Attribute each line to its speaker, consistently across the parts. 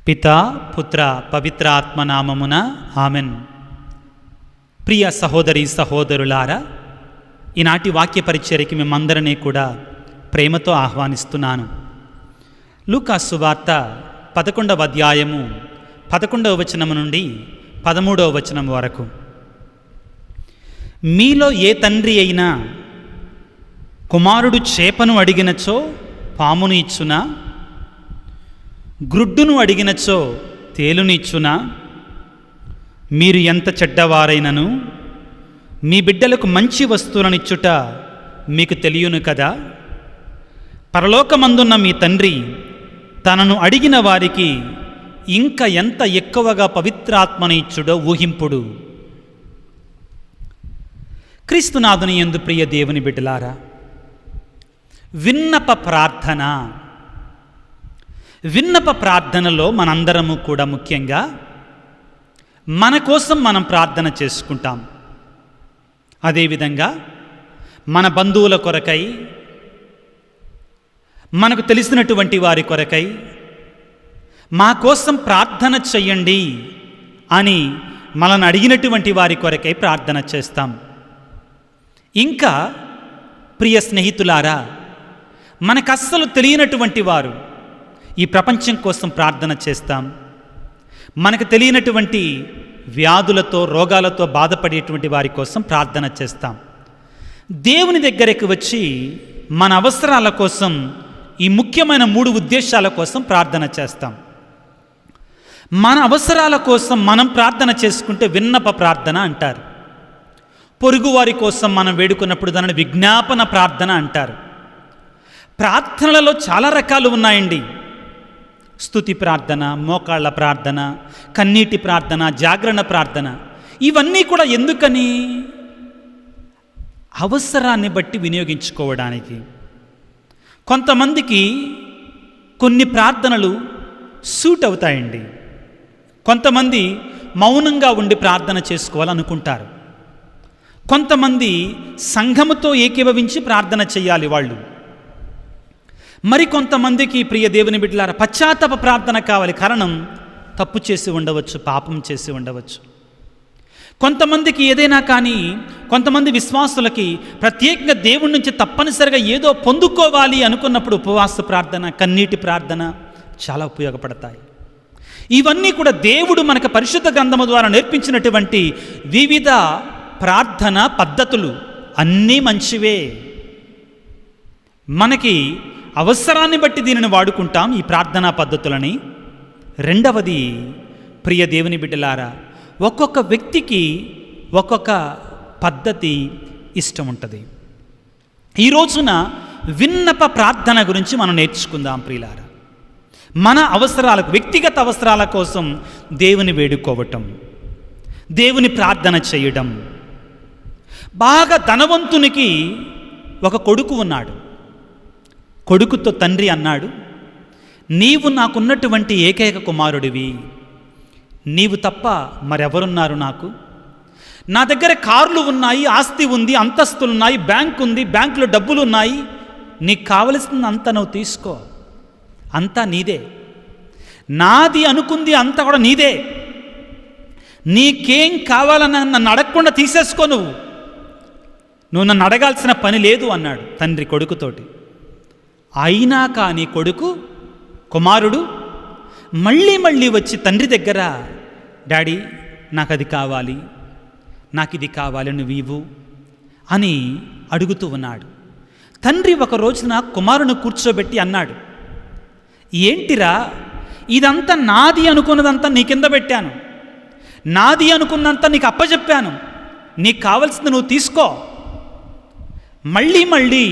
Speaker 1: పితా పుత్ర పవిత్ర ఆత్మనామమున ఆమెన్. ప్రియ సహోదరి సహోదరులారా, ఈనాటి వాక్య పరిచర్యకి మేమందరినీ కూడా ప్రేమతో ఆహ్వానిస్తున్నాను. లూకా సువార్త 11వ అధ్యాయము 11వ వచనము నుండి 13వ వచనం వరకు. మీలో ఏ తండ్రి అయినా కుమారుడు చేపను అడిగినచో పామును ఇచ్చునా, గ్రుడ్డును అడిగినచో తేలుని ఇచ్చునా? మీరు ఎంత చెడ్డవారైనను మీ బిడ్డలకు మంచి వస్తువులనిచ్చుట మీకు తెలియను కదా. పరలోకమందున్న మీ తండ్రి తనను అడిగిన వారికి ఇంకా ఎంత ఎక్కువగా పవిత్రాత్మని ఇచ్చుడో ఊహింపుడు. క్రీస్తునాథుని యందు ప్రియ దేవుని బిడ్డలారా, విన్నప ప్రార్థనలో మనందరము కూడా ముఖ్యంగా మన కోసం మనం ప్రార్థన చేసుకుంటాం. అదేవిధంగా మన బంధువుల కొరకై, మనకు తెలిసినటువంటి వారి కొరకై మా కోసం ప్రార్థన చెయ్యండి అని మనల్ని అడిగినటువంటి వారి కొరకై ప్రార్థన చేస్తాం. ఇంకా ప్రియ స్నేహితులారా, మనకస్సలు తెలియనటువంటి వారు ఈ ప్రపంచం కోసం ప్రార్థన చేస్తాం. మనకు తెలియనటువంటి వ్యాధులతో రోగాలతో బాధపడేటువంటి వారి కోసం ప్రార్థన చేస్తాం. దేవుని దగ్గరికి వచ్చి మన అవసరాల కోసం, ఈ ముఖ్యమైన 3 ఉద్దేశాల కోసం ప్రార్థన చేస్తాం. మన అవసరాల కోసం మనం ప్రార్థన చేసుకుంటే విన్నప ప్రార్థన అంటారు. పొరుగువారి కోసం మనం వేడుకున్నప్పుడు దానిని విజ్ఞాపన ప్రార్థన అంటారు. ప్రార్థనలలో చాలా రకాలు ఉన్నాయండి. స్తుతి ప్రార్థన, మోకాళ్ళ ప్రార్థన, కన్నీటి ప్రార్థన, జాగరణ ప్రార్థన. ఇవన్నీ కూడా ఎందుకని? అవసరాన్ని బట్టి వినియోగించుకోవడానికి. కొంతమందికి కొన్ని ప్రార్థనలు సూట్ అవుతాయండి. కొంతమంది మౌనంగా ఉండి ప్రార్థన చేసుకోవాలనుకుంటారు. కొంతమంది సంఘముతో ఏకీభవించి ప్రార్థన చేయాలి వాళ్ళు. మరి కొంతమందికి ప్రియ దేవుని బిడ్డలారా పశ్చాత్తాప ప్రార్థన కావాలి. కారణం తప్పు చేసి ఉండవచ్చు, పాపం చేసి ఉండవచ్చు. కొంతమందికి ఏదైనా కానీ, కొంతమంది విశ్వాసులకి ప్రత్యేకంగా దేవుడి నుంచి తప్పనిసరిగా ఏదో పొందుకోవాలి అనుకున్నప్పుడు ఉపవాస ప్రార్థన, కన్నీటి ప్రార్థన చాలా ఉపయోగపడతాయి. ఇవన్నీ కూడా దేవుడు మనకు పరిశుద్ధ గ్రంథము ద్వారా నేర్పించినటువంటి వివిధ ప్రార్థన పద్ధతులు. అన్నీ మంచివే. మనకి అవసరాన్ని బట్టి దీనిని వాడుకుంటాం, ఈ ప్రార్థనా పద్ధతులని. రెండవది ప్రియ దేవుని బిడ్డలారా, ఒక్కొక్క వ్యక్తికి ఒక్కొక్క పద్ధతి ఇష్టం ఉంటుంది. ఈ రోజున విన్నప ప్రార్థన గురించి మనం నేర్చుకుందాం ప్రియులారా. మన అవసరాలకు, వ్యక్తిగత అవసరాల కోసం దేవుని వేడుకోవటం, దేవుని ప్రార్థన చేయడం. బాగా ధనవంతునికి ఒక కొడుకు ఉన్నాడు. కొడుకుతో తండ్రి అన్నాడు, నీవు నాకున్నటువంటి ఏకైక కుమారుడివి, నీవు తప్ప మరెవరున్నారు నాకు? నా దగ్గర కార్లు ఉన్నాయి, ఆస్తి ఉంది, అంతస్తులున్నాయి, బ్యాంక్ ఉంది, బ్యాంకులో డబ్బులు ఉన్నాయి. నీకు కావలసింది అంతా నువ్వు తీసుకో, అంతా నీదే. నాది అనుకుంది అంతా కూడా నీదే. నీకేం కావాలని నన్ను అడగకుండా తీసేసుకో, నువ్వు నన్ను అడగాల్సిన పని లేదు అన్నాడు తండ్రి కొడుకుతోటి. అయినా కానీ కుమారుడు మళ్ళీ మళ్ళీ వచ్చి తండ్రి దగ్గర, డాడీ నాకు అది కావాలి, నాకు ఇది కావాలి, నువ్వు ఇవ్వు అని అడుగుతూ ఉన్నాడు. తండ్రి ఒక రోజున కుమారుని కూర్చోబెట్టి అన్నాడు, ఏంటిరా ఇదంతా నాది అనుకున్నదంతా నీ కింద పెట్టాను, నాది అనుకున్నంత నీకు అప్పచెప్పాను, నీకు కావలసింది నువ్వు తీసుకో. మళ్ళీ మళ్ళీ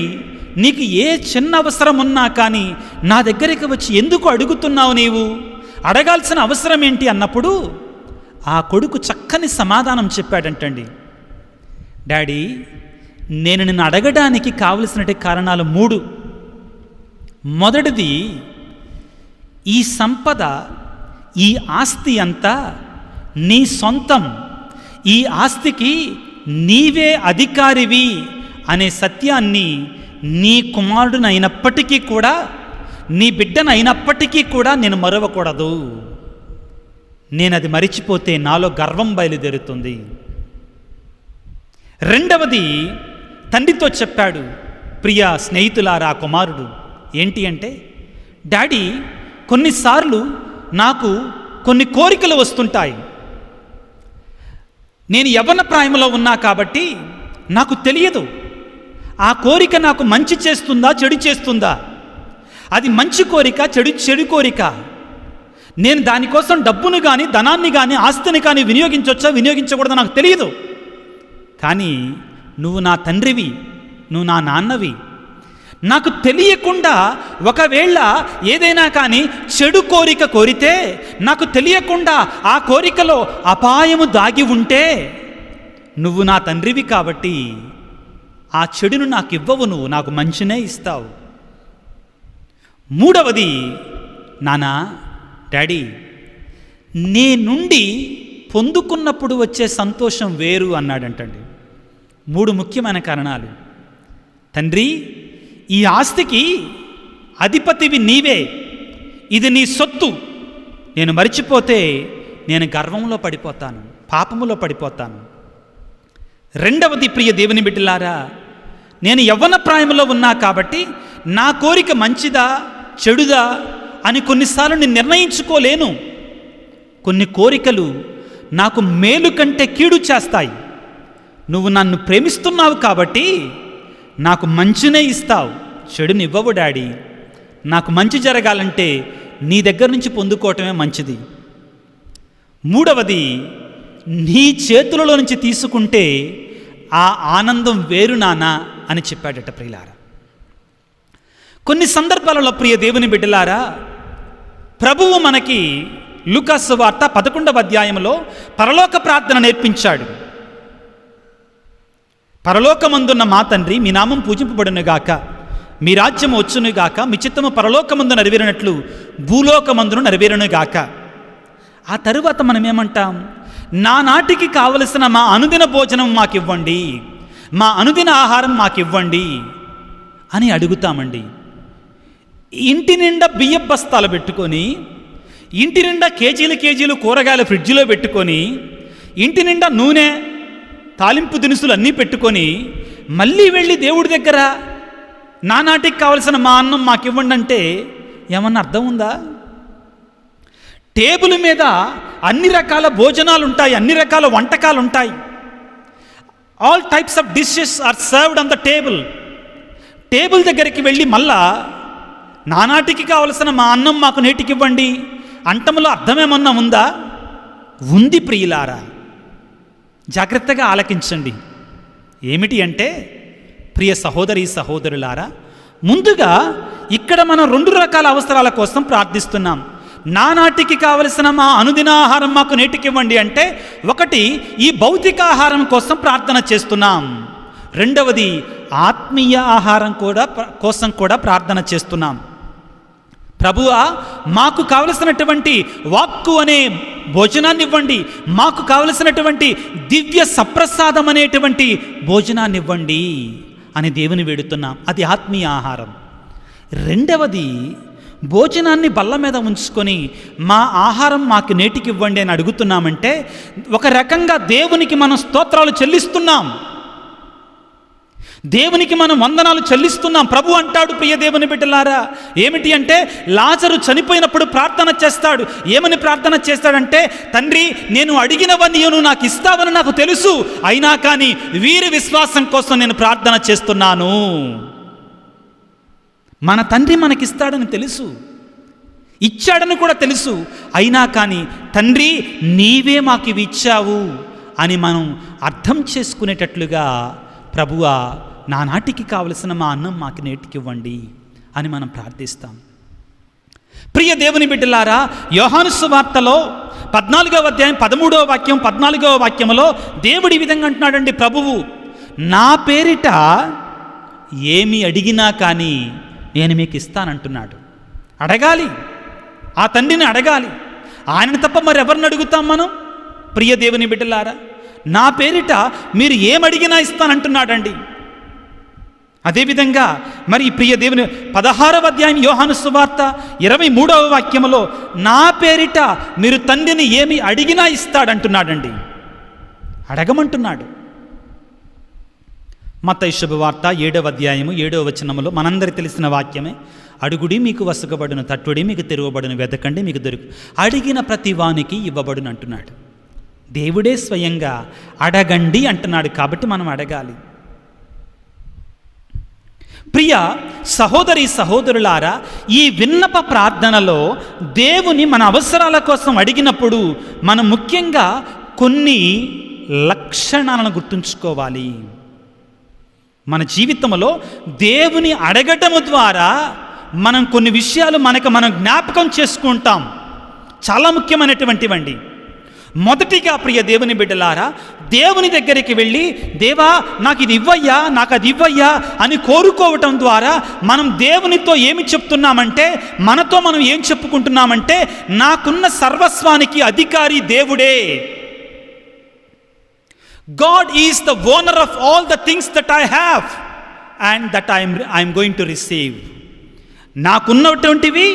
Speaker 1: నీకు ఏ చిన్న అవసరం ఉన్నా కానీ నా దగ్గరికి వచ్చి ఎందుకు అడుగుతున్నావు? నీవు అడగాల్సిన అవసరం ఏంటి అన్నప్పుడు ఆ కొడుకు చక్కని సమాధానం చెప్పాడంటండి. డాడీ, నేను నిన్ను అడగడానికి కావలసిన కారణాలు 3. మొదటిది, ఈ సంపద, ఈ ఆస్తి అంతా నీ సొంతం, ఈ ఆస్తికి నీవే అధికారివి అనే సత్యాన్ని నీ కుమారుడినైనప్పటికీ కూడా, నీ బిడ్డనైనప్పటికీ కూడా నేను మరవకూడదు. నేనది మరిచిపోతే నాలో గర్వం బయలుదేరుతుంది. రెండవది తండ్రితో చెప్పాడు, ప్రియ స్నేహితులారా కుమారుడు, ఏంటి అంటే, డాడీ కొన్నిసార్లు నాకు కొన్ని కోరికలు వస్తుంటాయి. నేను యవ్వన ప్రాయంలో ఉన్నా కాబట్టి నాకు తెలియదు ఆ కోరిక నాకు మంచి చేస్తుందా చెడు చేస్తుందా, అది మంచి కోరిక చెడు కోరిక, నేను దానికోసం డబ్బును కానీ ధనాన్ని కానీ ఆస్తిని కానీ వినియోగించవచ్చా వినియోగించకూడదో నాకు తెలియదు. కానీ నువ్వు నా తండ్రివి, నువ్వు నా నాన్నవి, నాకు తెలియకుండా ఒకవేళ ఏదైనా కానీ చెడు కోరిక కోరితే నాకు తెలియకుండా ఆ కోరికలో అపాయము దాగి ఉంటే నువ్వు నా తండ్రివి కాబట్టి ఆ చెడును నాకు ఇవ్వవు, నువ్వు నాకు మంచినే ఇస్తావు. మూడవది, నానా డాడీ నీ నుండి పొందుకున్నప్పుడు వచ్చే సంతోషం వేరు అన్నాడంటండి. 3 ముఖ్యమైన కారణాలు. తండ్రి, ఈ ఆస్తికి అధిపతివి నీవే, ఇది నీ సొత్తు, నేను మరిచిపోతే నేను గర్వంలో పడిపోతాను, పాపములో పడిపోతాను. రెండవది, ప్రియ దేవుని బిడ్డలారా, నేను యవ్వన ప్రాయంలో ఉన్నా కాబట్టి నా కోరిక మంచిదా చెడుదా అని కొన్నిసార్లు నేను నిర్ణయించుకోలేను. కొన్ని కోరికలు నాకు మేలు కంటే కీడు చేస్తాయి. నువ్వు నన్ను ప్రేమిస్తున్నావు కాబట్టి నాకు మంచినే ఇస్తావు, చెడుని ఇవ్వవు డాడీ. నాకు మంచి జరగాలంటే నీ దగ్గర నుంచి పొందుకోవటమే మంచిది. మూడవది, నీ చేతులలో నుంచి తీసుకుంటే ఆ ఆనందం వేరు నానా అని చెప్పాడట. ప్రియులారా, కొన్ని సందర్భాలలో ప్రియ దేవుని బిడ్డలారా, ప్రభువు మనకి లూకాసు వార్త 11వ అధ్యాయంలో పరలోక ప్రార్థన నేర్పించాడు. పరలోకమందున్న మా తండ్రి, మీ నామం పూజింపబడునుగాక, మీ రాజ్యం వచ్చునుగాక, మీ చిత్తము పరలోకమందు నెరవేరినట్లు భూలోకమందును నెరవేరునుగాక. ఆ తరువాత మనం ఏమంటాం? నానాటికి కావలసిన మా అనుదిన భోజనం మాకివ్వండి, మా అనుదిన ఆహారం మాకివ్వండి అని అడుగుతామండి. ఇంటి నిండా బియ్యం బస్తాలు పెట్టుకొని, ఇంటి నిండా కేజీలు కూరగాయలు ఫ్రిడ్జ్లో పెట్టుకొని, ఇంటి నిండా నూనె తాలింపు దినుసులు అన్నీ పెట్టుకొని మళ్ళీ వెళ్ళి దేవుడి దగ్గర నానాటికి కావలసిన మా అన్నం మాకివ్వండి అంటే ఏమన్నా అర్థం ఉందా? టేబుల్ మీద అన్ని రకాల భోజనాలు ఉంటాయి, అన్ని రకాల వంటకాలు ఉంటాయి. All types of dishes are served on the table. Table దగ్గరికి వెళ్ళి మళ్ళా నానాటికి కావలసిన మా అన్నం మాకు నేటికి ఇవ్వండి అంటంలో అర్థమేమన్నా ఉందా? ఉంది ప్రియులారా, జాగ్రత్తగా ఆలకించండి. ఏమిటి అంటే, ప్రియ సహోదరి సహోదరులారా, ముందుగా ఇక్కడ మనం 2 రకాల అవసరాల కోసం ప్రార్థిస్తున్నాం. నానాటికి కావలసిన మా అనుదిన ఆహారం మాకు నేటికివ్వండి అంటే, ఒకటి ఈ భౌతిక ఆహారం కోసం ప్రార్థన చేస్తున్నాం, రెండవది ఆత్మీయ ఆహారం కోసం కూడా ప్రార్థన చేస్తున్నాం. ప్రభువా, మాకు కావలసినటువంటి వాక్కు అనే భోజనాన్ని ఇవ్వండి, మాకు కావలసినటువంటి దివ్య సప్రసాదం అనేటువంటి భోజనాన్ని ఇవ్వండి అని దేవుని వేడుతున్నాం. అది ఆత్మీయ ఆహారం. రెండవది, భోజనాన్ని బల్ల మీద ఉంచుకొని మా ఆహారం మాకు నేటికి ఇవ్వండి అని అడుగుతున్నామంటే ఒక రకంగా దేవునికి మనం స్తోత్రాలు చెల్లిస్తున్నాం, దేవునికి మనం వందనాలు చెల్లిస్తున్నాం. ప్రభు అంటాడు, ప్రియ దేవుని బిడ్డలారా, ఏమిటి అంటే, లాజరు చనిపోయినప్పుడు ప్రార్థన చేస్తాడు. ఏమని ప్రార్థన చేస్తాడంటే, తండ్రి, నేను అడిగినవన్నీ నువ్వు నాకు ఇస్తావని నాకు తెలుసు, అయినా కానీ వీరి విశ్వాసం కోసం నేను ప్రార్థన చేస్తున్నాను. మన తండ్రి మనకిస్తాడని తెలుసు, ఇచ్చాడని కూడా తెలుసు, అయినా కానీ తండ్రి నీవే మాకు ఇవి ఇచ్చావు అని మనం అర్థం చేసుకునేటట్లుగా, ప్రభువా నానాటికి కావలసిన మా అన్నం మాకు నేటికి ఇవ్వండి అని మనం ప్రార్థిస్తాం. ప్రియ దేవుని బిడ్డలారా, యోహాను సువార్తలో 14వ అధ్యాయం 13వ వాక్యం 14వ వాక్యంలో దేవుడు ఈ విధంగా అంటున్నాడండి, ప్రభువు నా పేరిట ఏమి అడిగినా కానీ నేను మీకు ఇస్తానంటున్నాడు. అడగాలి, ఆ తండ్రిని అడగాలి, ఆయనను తప్ప మరి ఎవరిని అడుగుతాం మనం? ప్రియ దేవుని బిడ్డలారా, నా పేరిట మీరు ఏమడిగినా ఇస్తానంటున్నాడండి. అదేవిధంగా మరి ప్రియ దేవుని 16వ అధ్యాయం యోహాను సువార్త 23వ వాక్యములో నా పేరిట మీరు తండ్రిని ఏమి అడిగినా ఇస్తాడంటున్నాడండి. అడగమంటున్నాడు. మత్తయి శుభవార్త 7వ అధ్యాయము 7వ వచనములో మనందరికి తెలిసిన వాక్యమే, అడుగుడి మీకు వసకబడును, తట్టుడి మీకు తెరువబడును, వెతకండి మీకు దొరుకు, అడిగిన ప్రతి వానికి ఇవ్వబడును అంటున్నాడు. దేవుడే స్వయంగా అడగండి అంటున్నాడు. కాబట్టి మనం అడగాలి. ప్రియ సహోదరి సహోదరులారా, ఈ విన్నప ప్రార్థనలో దేవుని మన అవసరాల కోసం అడిగినప్పుడు మనం ముఖ్యంగా కొన్ని లక్షణాలను గుర్తుంచుకోవాలి. మన జీవితంలో దేవుని అడగటము ద్వారా మనం కొన్ని విషయాలు మనం జ్ఞాపకం చేసుకుంటాం. చాలా ముఖ్యమైనటువంటివండి. మొదటిగా ప్రియ దేవుని బిడ్డలారా, దేవుని దగ్గరికి వెళ్ళి దేవా నాకు ఇది ఇవ్వయ్యా, నాకు అది ఇవ్వయ్యా అని కోరుకోవటం ద్వారా మనం దేవునితో ఏమి చెప్తున్నామంటే, మనతో మనం ఏం చెప్పుకుంటున్నామంటే, నాకున్న సర్వస్వానికి అధికారి దేవుడే. God is the owner of all the things that I have and that I am going to receive. నాకున్నటువంటివి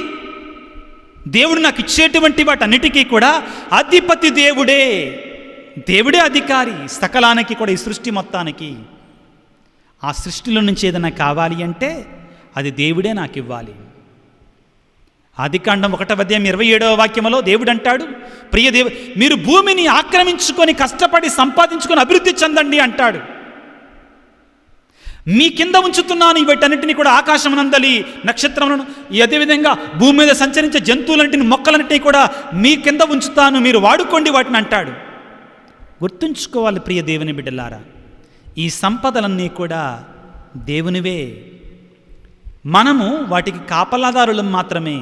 Speaker 1: దేవుడు నాకు ఇచ్చేటువంటి వాటన్నిటికీ కూడా అధిపతి దేవుడే. దేవుడే అధికారి సకలానికి కూడా, ఈ సృష్టి మొత్తానికి. ఆ సృష్టిలో నుంచి ఏదైనా కావాలి అంటే అది దేవుడే నాకు ఇవ్వాలి. ఆదికాండం 1వ అధ్యాయం 27వ వాక్యములో దేవుడు అంటాడు, ప్రియ మీరు భూమిని ఆక్రమించుకొని కష్టపడి సంపాదించుకొని అభివృద్ధి చెందండి అంటాడు. మీ కింద ఉంచుతున్నాను వీటన్నింటినీ కూడా, ఆకాశమునందలి నక్షత్రములను, అదేవిధంగా భూమి మీద సంచరించే జంతువులన్నింటిని, మొక్కలన్నింటినీ కూడా మీ కింద ఉంచుతాను, మీరు వాడుకోండి వాటిని అంటాడు. గుర్తుంచుకోవాలి ప్రియ దేవుని బిడ్డలారా, ఈ సంపదలన్నీ కూడా దేవునివే. మనము వాటికి కాపలాదారులం మాత్రమే.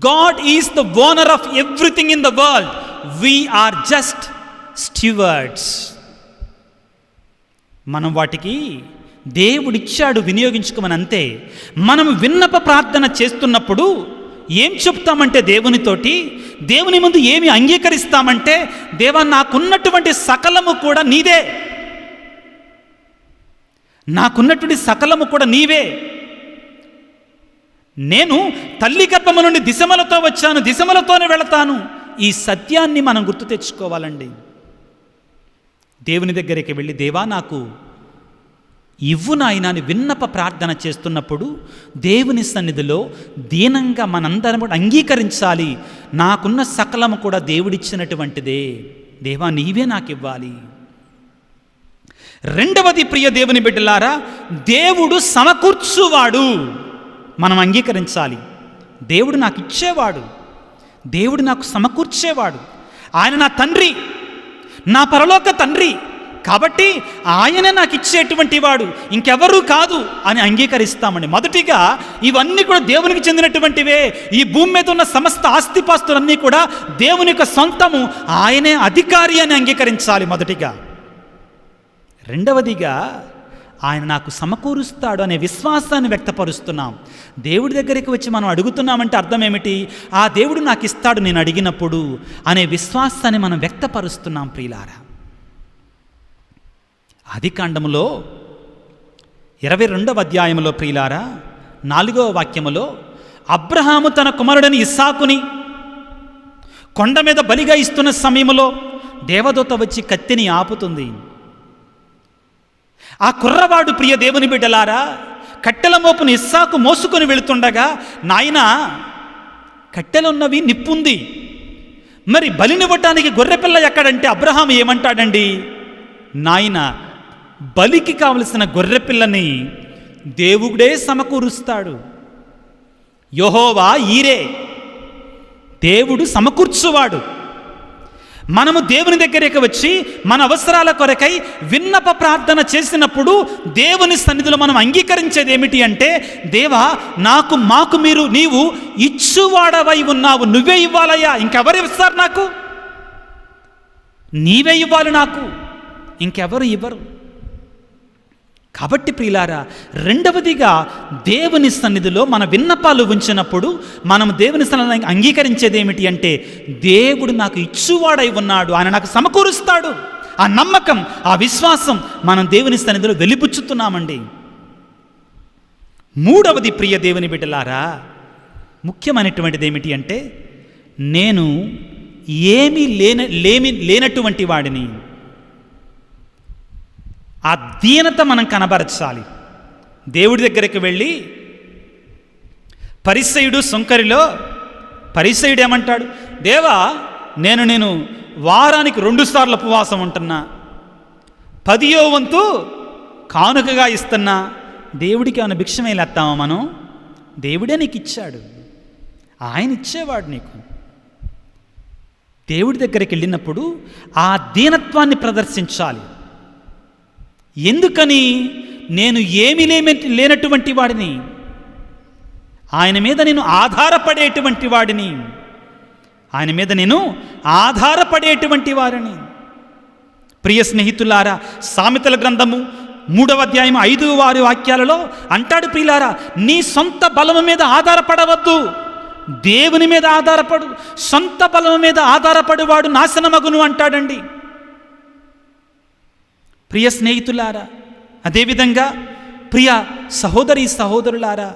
Speaker 1: God is the owner of everything in the world. We are just stewards. మనం వాటికి దేవుడిచ్చాడు, వినియోగించుకోమని అంతే. మనం విన్నప ప్రార్థన చేస్తున్నప్పుడు ఏం చెప్తామంటే దేవునితోటి, దేవుని ముందు ఏమి అంగీకరిస్తామంటే, దేవా నాకున్నటువంటి సకలము కూడా నీదే, నాకున్నటువంటి సకలము కూడా నీవే. నేను తల్లి గర్భము నుండి దిశమలతో వచ్చాను, దిశమలతోనే వెళతాను. ఈ సత్యాన్ని మనం గుర్తు తెచ్చుకోవాలండి. దేవుని దగ్గరికి వెళ్ళి దేవా నాకు ఇవ్వు నాయనా అని విన్నప ప్రార్థన చేస్తున్నప్పుడు దేవుని సన్నిధిలో దీనంగా మనందరం కూడా అంగీకరించాలి, నాకున్న సకలము కూడా దేవుడిచ్చినటువంటిదే, దేవా నీవే నాకు ఇవ్వాలి. రెండవది ప్రియ దేవుని బిడ్డలారా, దేవుడు సమకూర్చువాడు. మనం అంగీకరించాలి. దేవుడు నాకు ఇచ్చేవాడు, దేవుడు నాకు సమకూర్చేవాడు. ఆయన నా తండ్రి, నా పరలోక తండ్రి, కాబట్టి ఆయనే నాకు ఇచ్చేటువంటి వాడు, ఇంకెవరూ కాదు అని అంగీకరిస్తామండి. మొదటిగా ఇవన్నీ కూడా దేవునికి చెందినటువంటివే. ఈ భూమి మీద ఉన్న సమస్త ఆస్తిపాస్తులన్నీ కూడా దేవుని యొక్క సొంతము, ఆయనే అధికారి అని అంగీకరించాలి మొదటిగా. రెండవదిగా ఆయన నాకు సమకూరుస్తాడు అనే విశ్వాసాన్ని వ్యక్తపరుస్తున్నాం. దేవుడి దగ్గరికి వచ్చి మనం అడుగుతున్నామంటే అర్థం ఏమిటి? ఆ దేవుడు నాకు ఇస్తాడు నేను అడిగినప్పుడు అనే విశ్వాసాన్ని మనం వ్యక్తపరుస్తున్నాం ప్రియులారా. ఆదికాండములో 22వ అధ్యాయంలో ప్రియులారా 4వ వాక్యములో అబ్రహాము తన కుమారుడని ఇస్సాకుని కొండ మీద బలిగా ఇస్తున్న సమయంలో దేవదూత వచ్చి కత్తిని ఆపుతుంది. ఆ కుర్రవాడు ప్రియ దేవుని బిడ్డలారా కట్టెల మోపును ఇస్సాకు మోసుకొని వెళుతుండగా, నాయనా కట్టెలున్నవి, నిప్పుంది, మరి బలినివ్వటానికి గొర్రెపిల్ల ఎక్కడంటే అబ్రహాము ఏమంటాడండి, నాయన బలికి కావలసిన గొర్రెపిల్లని దేవుడే సమకూరుస్తాడు. యెహోవా ఈరే, దేవుడు సమకూర్చువాడు. మనము దేవుని దగ్గరికి వచ్చి మన అవసరాల కొరకై విన్నప ప్రార్థన చేసినప్పుడు దేవుని సన్నిధిలో మనం అంగీకరించేది ఏమిటి అంటే, దేవా మాకు నీవు ఇచ్చువాడవై ఉన్నావు, నువ్వే ఇవ్వాలయ్యా, ఇంకెవరు ఇస్తారు నాకు, నీవే ఇవ్వాలి నాకు, ఇంకెవరు ఇవ్వరు. కాబట్టి ప్రియులారా, రెండవదిగా దేవుని సన్నిధిలో మన విన్నపాలు ఉంచినప్పుడు మనం దేవుని సన్నిధిని అంగీకరించేది ఏమిటి అంటే, దేవుడు నాకు ఇచ్చువాడై ఉన్నాడు, ఆయన నాకు సమకూరుస్తాడు. ఆ నమ్మకం, ఆ విశ్వాసం మనం దేవుని సన్నిధిలో వెలిబుచ్చుతున్నామండి. మూడవది ప్రియ దేవుని బిడ్డలారా, ముఖ్యమైనటువంటిది ఏమిటి అంటే, నేను ఏమీ లేనటువంటి వాడిని. ఆ దీనత మనం కనబరచాలి. దేవుడి దగ్గరికి వెళ్ళి, పరిసయుడు సుంకరిలో పరిసయుడు ఏమంటాడు, దేవా నేను వారానికి 2 సార్లు ఉపవాసం ఉంటున్నా, 10వ వంతు కానుకగా ఇస్తున్నా, దేవుడికి ఏమైనా భిక్షమేలేస్తామా మనం? దేవుడే నీకు ఇచ్చాడు, ఆయన ఇచ్చేవాడు నీకు. దేవుడి దగ్గరికి వెళ్ళినప్పుడు ఆ దీనత్వాన్ని ప్రదర్శించాలి. ఎందుకని? నేను ఏమీ లేనటువంటి వాడిని, ఆయన మీద నేను ఆధారపడేటువంటి వాడిని, ఆయన మీద నేను ఆధారపడేటువంటి వారిని. ప్రియ స్నేహితులారా, సామెతల గ్రంథము 3వ అధ్యాయం 5 వాక్యాలలో అంటాడు, ప్రియులారా, నీ సొంత బలము మీద ఆధారపడవద్దు, దేవుని మీద ఆధారపడు. సొంత బలము మీద ఆధారపడువాడు నాశనమగును అంటాడండి. ప్రియ స్నేహితులారా, అదేవిధంగా ప్రియ సహోదరి సహోదరులారా,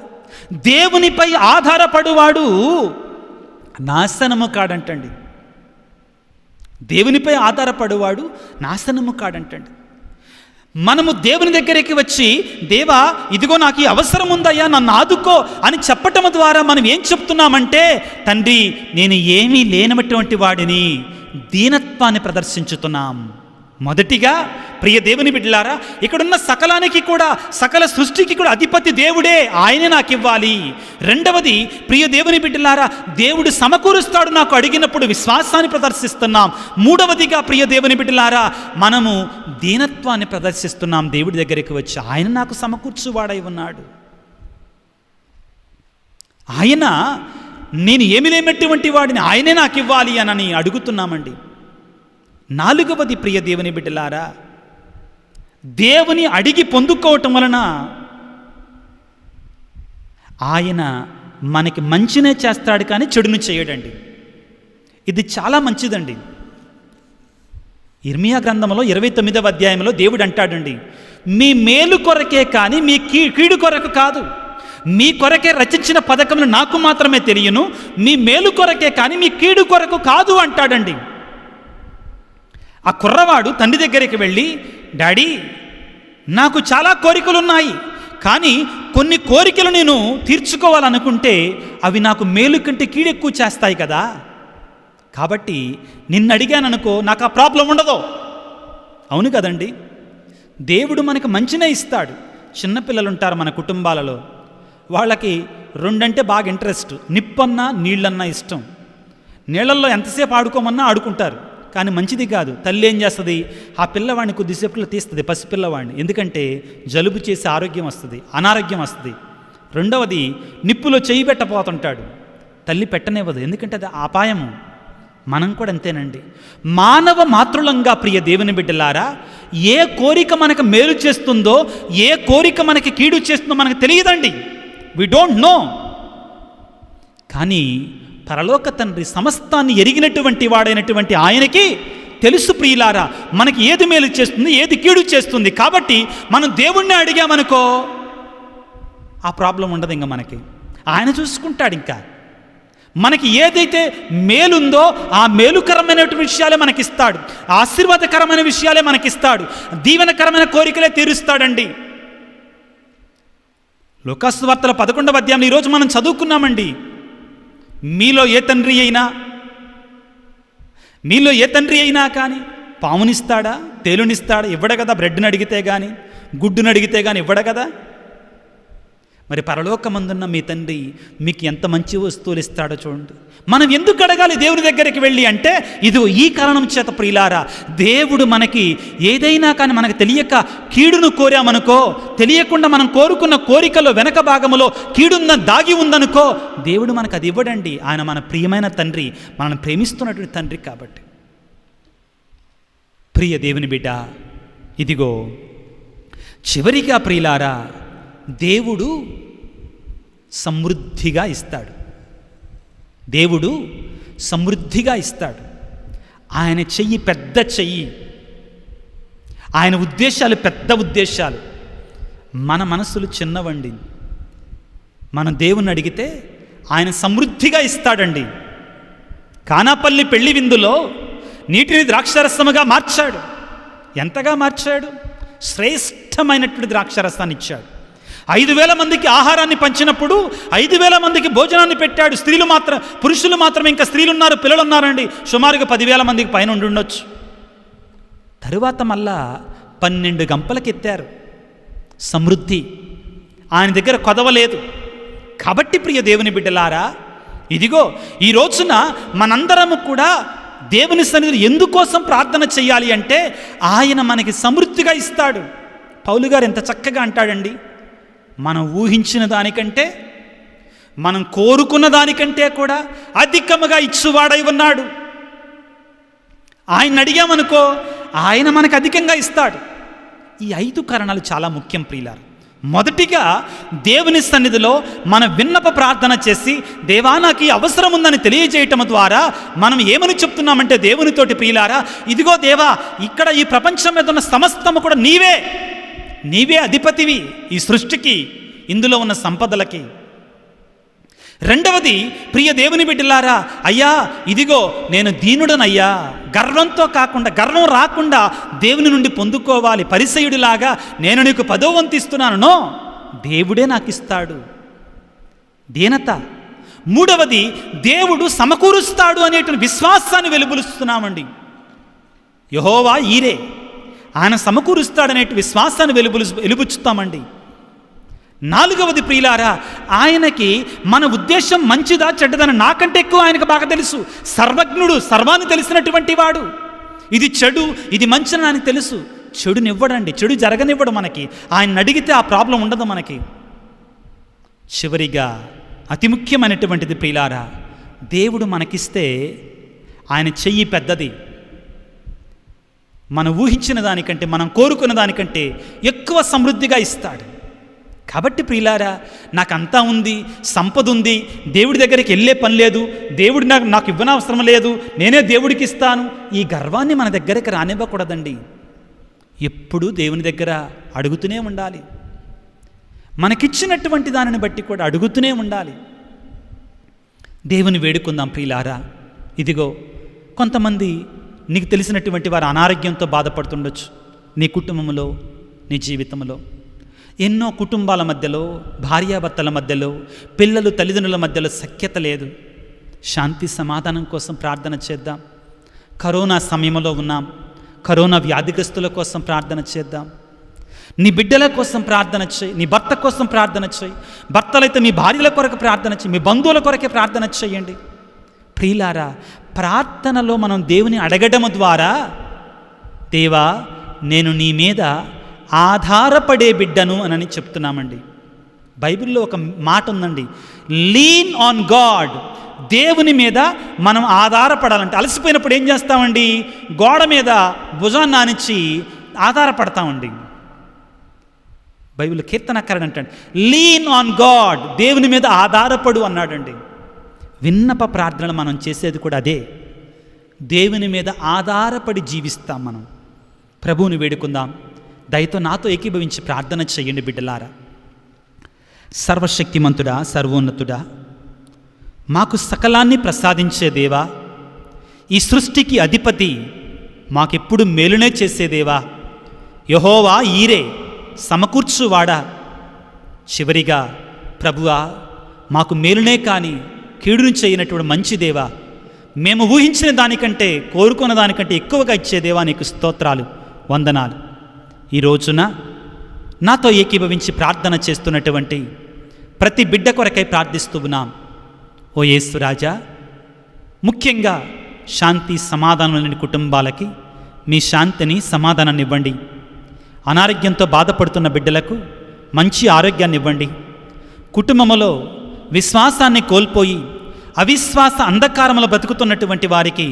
Speaker 1: దేవునిపై ఆధారపడువాడు నాశనము కాడంటండి. దేవునిపై ఆధారపడువాడు నాశనము కాడంటండి. మనము దేవుని దగ్గరికి వచ్చి, దేవా ఇదిగో నాకు ఈ అవసరం ఉందయ్యా, నన్ను ఆదుకో అని చెప్పటం ద్వారా మనం ఏం చెప్తున్నామంటే, తండ్రి నేను ఏమీ లేనటువంటి వాడిని, దీనత్వాన్ని ప్రదర్శించుతున్నాం. మొదటిగా ప్రియ దేవుని బిడ్డలారా, ఇక్కడున్న సకలానికి కూడా, సకల సృష్టికి కూడా అధిపతి దేవుడే, ఆయనే నాకు ఇవ్వాలి. రెండవది ప్రియ దేవుని బిడ్డలారా, దేవుడు సమకూరుస్తాడు నాకు అడిగినప్పుడు, విశ్వాసాన్ని ప్రదర్శిస్తున్నాం. మూడవదిగా ప్రియ దేవుని బిడ్డలారా, మనము దీనత్వాన్ని ప్రదర్శిస్తున్నాం. దేవుడి దగ్గరికి వచ్చి ఆయన నాకు సమకూర్చువాడై ఉన్నాడు, ఆయన నేను ఏమి లేనటువంటి వాడిని, ఆయనే నాకు ఇవ్వాలి అని అడుగుతున్నామండి. నాలుగవది ప్రియ దేవుని బిడ్డలారా, దేవుని అడిగి పొందుకోవటం వలన ఆయన మనకి మంచినే చేస్తాడు కానీ చెడును చేయడండి. ఇది చాలా మంచిదండి. ఇర్మియా గ్రంథంలో 29వ అధ్యాయంలో దేవుడు అంటాడండి, మీ మేలు కొరకే కానీ మీ కీడు కొరకు కాదు. మీ కొరకే రచించిన పథకములు నాకు మాత్రమే తెలియను, మీ మేలు కొరకే కానీ మీ కీడు కొరకు కాదు అంటాడండి. ఆ కుర్రవాడు తండ్రి దగ్గరికి వెళ్ళి, డాడీ నాకు చాలా కోరికలు ఉన్నాయి, కానీ కొన్ని కోరికలు నేను తీర్చుకోవాలనుకుంటే అవి నాకు మేలు కంటే కీడెక్కువ చేస్తాయి కదా, కాబట్టి నిన్ను అడిగాననుకో నాకు ఆ ప్రాబ్లం ఉండదు. అవును కదండి, దేవుడు మనకు మంచినే ఇస్తాడు. చిన్నపిల్లలు ఉంటారు మన కుటుంబాలలో, వాళ్ళకి 2 అంటే బాగా ఇంట్రెస్ట్, నిప్పన్నా నీళ్ళన్నా ఇష్టం. నీళ్ళల్లో ఎంతసేపు ఆడుకోమన్నా ఆడుకుంటారు, కానీ మంచిది కాదు. తల్లి ఏం చేస్తుంది, ఆ పిల్లవాడిని కొద్దిసేపులో తీస్తుంది, పసిపిల్లవాడిని. ఎందుకంటే జలుబు చేసి ఆరోగ్యం వస్తుంది, అనారోగ్యం వస్తుంది. రెండవది, నిప్పులో చేయి పెట్టపోతుంటాడు, తల్లి పెట్టనివ్వదు, ఎందుకంటే అది అపాయము. మనం కూడా అంతేనండి. మానవ మాతృలంగా ప్రియ దేవుని బిడ్డలారా, ఏ కోరిక మనకు మేలు చేస్తుందో, ఏ కోరిక మనకి కీడు చేస్తుందో మనకు తెలియదండి. We don't know. కానీ పరలోక తండ్రి సమస్తాన్ని ఎరిగినటువంటి వాడైనటువంటి ఆయనకి తెలుసు ప్రియులారా, మనకి ఏది మేలు చేస్తుంది, ఏది కీడు చేస్తుంది. కాబట్టి మనం దేవుణ్ణి అడిగామనుకో ఆ ప్రాబ్లం ఉండదు. ఇంకా మనకి ఆయన చూసుకుంటాడు. ఇంకా మనకి ఏదైతే మేలుందో ఆ మేలుకరమైన విషయాలే మనకిస్తాడు, ఆశీర్వాదకరమైన విషయాలే మనకిస్తాడు, దీవెనకరమైన కోరికలే తీరుస్తాడండి. లూకాసు వార్తల 11వ అధ్యాయంలో ఈరోజు మనం చదువుకున్నామండి. మీలో ఏ తండ్రి అయినా కానీ పామునిస్తాడా, తేలునిస్తాడా? ఇవ్వడ కదా. బ్రెడ్ని అడిగితే కానీ, గుడ్డును అడిగితే కానీ ఇవ్వడ కదా. మరి పరలోకమందున్న మీ తండ్రి మీకు ఎంత మంచి వస్తువులు ఇస్తాడో చూడండి. మనం ఎందుకు అడగాలి దేవుని దగ్గరికి వెళ్ళి అంటే, ఇది ఈ కారణం చేత ప్రియులారా, దేవుడు మనకి ఏదైనా కానీ మనకు తెలియక కీడును కోరామనుకో, తెలియకుండా మనం కోరుకున్న కోరికలో వెనక భాగములో కీడున్న దాగి ఉందనుకో, దేవుడు మనకు అది ఇవ్వడండి. ఆయన మన ప్రియమైన తండ్రి, మనల్ని ప్రేమిస్తున్నటువంటి తండ్రి. కాబట్టి ప్రియ దేవుని బిడ్డ, ఇదిగో చివరిగా ప్రియులారా, దేవుడు సమృద్ధిగా ఇస్తాడు. దేవుడు సమృద్ధిగా ఇస్తాడు. ఆయన చెయ్యి పెద్ద చెయ్యి, ఆయన ఉద్దేశాలు పెద్ద ఉద్దేశాలు. మన మనసులు చిన్నవండి. మనం దేవుణ్ణి అడిగితే ఆయన సమృద్ధిగా ఇస్తాడండి. కానాపల్లి పెళ్లి విందులో నీటిని ద్రాక్షారసముగా మార్చాడు. ఎంతగా మార్చాడు? శ్రేష్టమైనటువంటి ద్రాక్షారసాన్ని ఇచ్చాడు. 5,000 మందికి ఆహారాన్ని పంచినప్పుడు 5,000 మందికి భోజనాన్ని పెట్టాడు. పురుషులు మాత్రమే, ఇంకా స్త్రీలు ఉన్నారు, పిల్లలు ఉన్నారండి. సుమారుగా 10,000 మందికి పైన ఉండొచ్చు. తరువాత మళ్ళా 12 గంపలకెత్తారు. సమృద్ధి. ఆయన దగ్గర కొదవలేదు. కాబట్టి ప్రియ దేవుని బిడ్డలారా, ఇదిగో ఈ రోజున మనందరము కూడా దేవుని సన్నిధిలో ఎందుకోసం ప్రార్థన చేయాలి అంటే ఆయన మనకి సమృద్ధిగా ఇస్తాడు. పౌలు గారు ఎంత చక్కగా అంటాడండి, మనం ఊహించిన దానికంటే, మనం కోరుకున్న దానికంటే కూడా అధికముగా ఇచ్చువాడై ఉన్నాడు. ఆయన అడిగామనుకో, ఆయన మనకు అధికంగా ఇస్తాడు. ఈ 5 కారణాలు చాలా ముఖ్యం ప్రియులారా. మొదటిగా దేవుని సన్నిధిలో మన విన్నప ప్రార్థన చేసి, దేవా నాకు ఈ అవసరం ఉందని తెలియజేయటం ద్వారా మనం ఏమని చెప్తున్నామంటే దేవునితోటి, ప్రియులారా ఇదిగో దేవా, ఇక్కడ ఈ ప్రపంచం మీద ఉన్న సమస్తము కూడా నీవే అధిపతివి, ఈ సృష్టికి, ఇందులో ఉన్న సంపదలకి. రెండవది, ప్రియ దేవుని బిడ్డలారా, అయ్యా ఇదిగో నేను దీనుడనయ్యా, గర్వంతో కాకుండా, గర్వం రాకుండా దేవుని నుండి పొందుకోవాలి. పరిసయుడిలాగా నేను నీకు 10వ వంతు ఇస్తున్నాను, దేవుడే నాకు ఇస్తాడు. దీనత. మూడవది, దేవుడు సమకూరుస్తాడు అనేటువంటి విశ్వాసాన్ని వెలుబులుస్తున్నామండి. యెహోవా ఈరే, ఆయన సమకూరుస్తాడనేటి విశ్వాసాన్ని వెలుబుచ్చుతామండి. నాలుగవది ప్రియులారా, ఆయనకి మన ఉద్దేశం మంచిదా చెడ్డదని నాకంటే ఎక్కువ ఆయనకు బాగా తెలుసు. సర్వజ్ఞుడు, సర్వాన్ని తెలిసినటువంటి వాడు. ఇది చెడు, ఇది మంచిని ఆయనకు తెలుసు. చెడునివ్వడండి, చెడు జరగనివ్వడు మనకి. ఆయన అడిగితే ఆ ప్రాబ్లం ఉండదు మనకి. చివరిగా అతి ముఖ్యమైనటువంటిది ప్రియులారా, దేవుడు మనకిస్తే ఆయన చెయ్యి పెద్దది. మనం ఊహించిన దానికంటే, మనం కోరుకున్న దానికంటే ఎక్కువ సమృద్ధిగా ఇస్తాడు. కాబట్టి ప్రియులారా, నాకంతా ఉంది, సంపద ఉంది, దేవుడి దగ్గరికి వెళ్ళే పని లేదు, దేవుడు నాకు ఇవ్వనవసరం లేదు, నేనే దేవుడికి ఇస్తాను, ఈ గర్వాన్ని మన దగ్గరికి రానివ్వకూడదండి. ఎప్పుడూ దేవుని దగ్గర అడుగుతూనే ఉండాలి. మనకిచ్చినటువంటి దానిని బట్టి కూడా అడుగుతూనే ఉండాలి. దేవుని వేడుకుందాం ప్రియులారా. ఇదిగో కొంతమంది నీకు తెలిసినటువంటి వారు అనారోగ్యంతో బాధపడుతుండొచ్చు. నీ కుటుంబంలో, నీ జీవితంలో ఎన్నో కుటుంబాల మధ్యలో, భార్యాభర్తల మధ్యలో, పిల్లలు తల్లిదండ్రుల మధ్యలో సఖ్యత లేదు. శాంతి సమాధానం కోసం ప్రార్థన చేద్దాం. కరోనా సమయంలో ఉన్నాం. కరోనా వ్యాధిగ్రస్తుల కోసం ప్రార్థన చేద్దాం. నీ బిడ్డల కోసం ప్రార్థన చేయి, నీ భర్త కోసం ప్రార్థన చేయి. భర్తలైతే మీ భార్యల కొరకు ప్రార్థన చేయి, మీ బంధువుల కొరకే ప్రార్థన చేయండి. ప్రియులారా, ప్రార్థనలో మనం దేవుని అడగడం ద్వారా, దేవా నేను నీ మీద ఆధారపడే బిడ్డను అని చెప్తున్నామండి. బైబిల్లో ఒక మాట ఉందండి, లీన్ ఆన్ గాడ్. దేవుని మీద మనం ఆధారపడాలంటే, అలసిపోయినప్పుడు ఏం చేస్తామండి, గోడ మీద భుజాన్ని ఆనించి ఆధారపడతామండి. బైబిల్ కీర్తనకారుడు అంటాడు, లీన్ ఆన్ గాడ్, దేవుని మీద ఆధారపడు అన్నాడండి. విన్నప ప్రార్థనలు మనం చేసేది కూడా అదే. దేవుని మీద ఆధారపడి జీవిస్తాం మనం. ప్రభువుని వేడుకుందాం. దయతో నాతో ఏకీభవించి ప్రార్థన చేయండి బిడ్డలారా. సర్వశక్తిమంతుడా, సర్వోన్నతుడా, మాకు సకలాన్ని ప్రసాదించే దేవా, ఈ సృష్టికి అధిపతి, మాకెప్పుడు మేలునే చేసే దేవా, యెహోవా ఈరే, సమకూర్చువాడా. చివరిగా ప్రభువా, మాకు మేలునే కానీ కీడును చేయనటువంటి మంచి దేవా, మేము ఊహించిన దానికంటే, కోరుకున్న దానికంటే ఎక్కువగా ఇచ్చే దేవా, నీకు స్తోత్రాలు, వందనాలు. ఈ రోజున నాతో ఏకీభవించి ప్రార్థన చేస్తున్నటువంటి ప్రతి బిడ్డ కొరకై ప్రార్థిస్తూ ఉన్నాం. ఓ యేసు రాజా, ముఖ్యంగా శాంతి సమాధానం లేని కుటుంబాలకి మీ శాంతిని, సమాధానాన్ని ఇవ్వండి. అనారోగ్యంతో బాధపడుతున్న బిడ్డలకు మంచి ఆరోగ్యాన్ని ఇవ్వండి. కుటుంబంలో విశ్వాసాన్ని కోల్పోయి అవిశ్వాస అంధకారంలో బ్రతుకుతున్నటువంటి వారికి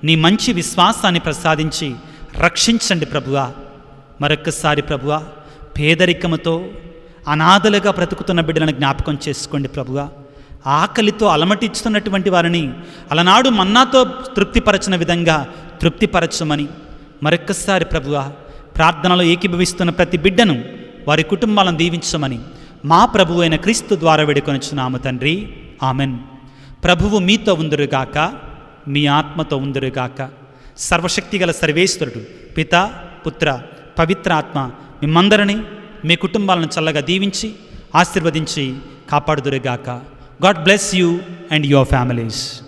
Speaker 1: నీ మంచి విశ్వాసాన్ని ప్రసాదించి రక్షించండి ప్రభువా. మరొక్కసారి ప్రభువా, పేదరికముతో అనాథలుగా బ్రతుకుతున్న బిడ్డలను జ్ఞాపకం చేసుకోండి ప్రభువా. ఆకలితో అలమటిస్తున్నటువంటి వారిని అలనాడు మన్నాతో తృప్తిపరచిన విధంగా తృప్తిపరచమని మరొక్కసారి ప్రభువా, ప్రార్థనలో ఏకీభవిస్తున్న ప్రతి బిడ్డను, వారి కుటుంబాలను దీవించమని మా ప్రభువు అయిన క్రీస్తు ద్వారా వేడుకొనుచున్నాము తండ్రి. ఆమెన్. ప్రభువు మీతో ఉందురుగాక, మీ ఆత్మతో ఉందురుగాక. సర్వశక్తిగల సర్వేశ్వరుడు పిత, పుత్ర, పవిత్ర ఆత్మ మిమ్మందరినీ, మీ కుటుంబాలను చల్లగా దీవించి ఆశీర్వదించి కాపాడుదురుగాక. God bless you and your families.